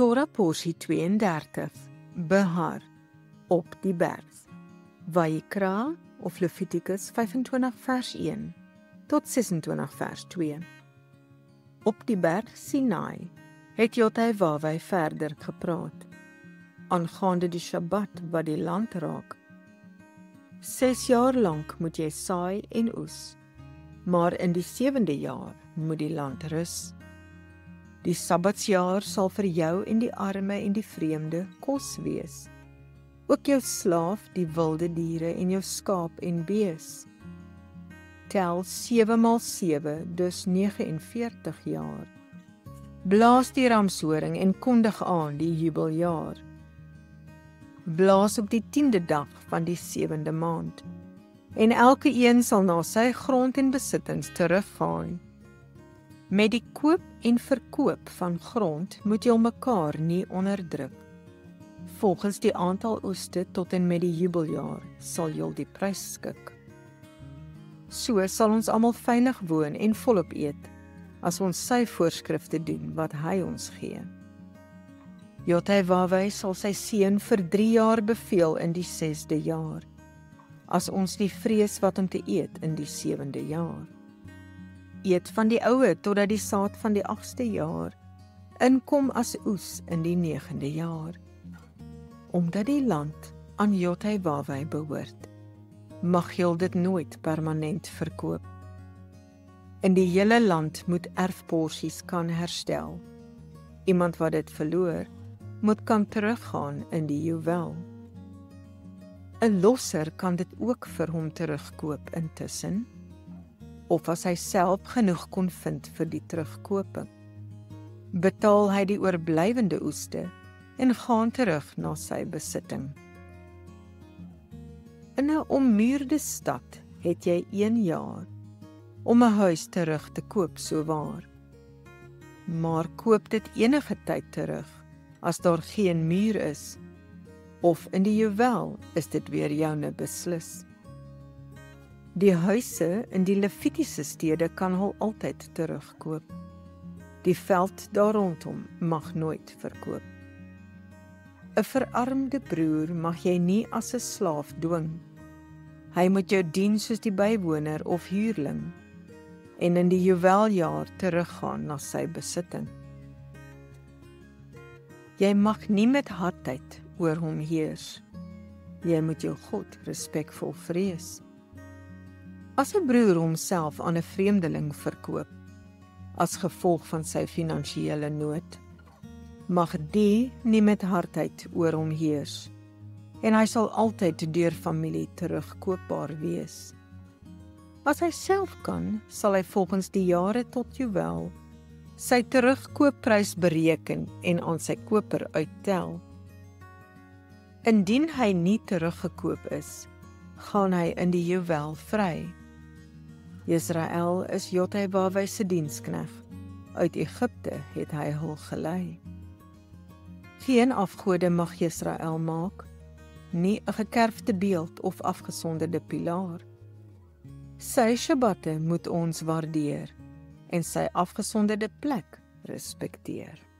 Torah porsie 32, Behar, op die berg. Vayikra of Levitikus 25 vers 1 tot 26 vers 2. Op die berg Sinai het Jotawawai verder gepraat, aangaande die Shabbat wat die land raak. 6 jaar lank moet jy saai en oes, maar in die 7de jaar moet die land rus. Die Sabbatsjaar sal vir jou en die arme en die vreemde kos wees. Ook jou slaaf, die wilde diere en jou skaap en bees. Tel 7 maal 7, dus 49 jaar. Blaas die ramshoring en kondig aan die jubeljaar. Blaas op die 10de dag van die 7de maand. En elke een sal na sy grond en besittings teruggaan. Met die koop en verkoop van grond moet jy mekaar nie onderdruk. Volgens die aantal oeste tot en met die jubeljaar sal jy die prys skik. So sal ons almal veilig woon en volop eet, as ons sy voorskrifte doen wat hy ons gee. Jotawawai sal sy seun vir 3 jaar beveel in die 6de jaar, as ons die vrees wat om te eet in die 7de jaar. Eet van die oue totdat die saad van die 8ste jaar inkom as oes in die 9de jaar. Omdat die land aan Jotawawai behoort, mag jy dit nooit permanent verkoop. In die hele land moet erfporsies kan herstel. Iemand wat dit verloor, moet kan teruggaan in die juwel. 'n losser kan dit ook vir hom terugkoop intussen, of as hy self genoeg kon vind vir die terugkoping. Betaal hy die oorblywende oeste en gaan terug na sy besitting. In 'n ommuurde stad het jy 1 jaar om 'n huis terug te koop souwaar. Maar koop dit enige tyd terug as daar geen muur is, of in die juwel is dit weer joune beslis. Die huise in die Levitiese stede kan hul altyd terugkoop. Die veld daar rondom mag nooit verkoop. 'n verarmde broer mag jy nie as 'n slaaf dwing. Hy moet jou dien soos die bywoner of huurling, en in die juweljaar teruggaan na sy besitting. Jy mag nie met hardheid oor hom heers. Jy moet jou God respekvol vrees. As 'n broer homself aan 'n vreemdeling verkoop, as gevolg van sy finansiële nood, mag die nie met hardheid oor hom heers, en hy sal altyd deur familie terugkoopbaar wees. As hy self kan, sal hy volgens die jare tot juwel sy terugkoopprys bereken en aan sy koper uittel. Indien hy nie teruggekoop is, gaan hy in die juwel vry. Israel is Jotawawai se dienskneg. Uit Egipte het hy hul gelei. Geen afgode mag Israel maak, nie 'n gekerfde beeld of afgesonderde pilaar. Sy Shabbatte moet ons waardeer en sy afgesonderde plek respekteer.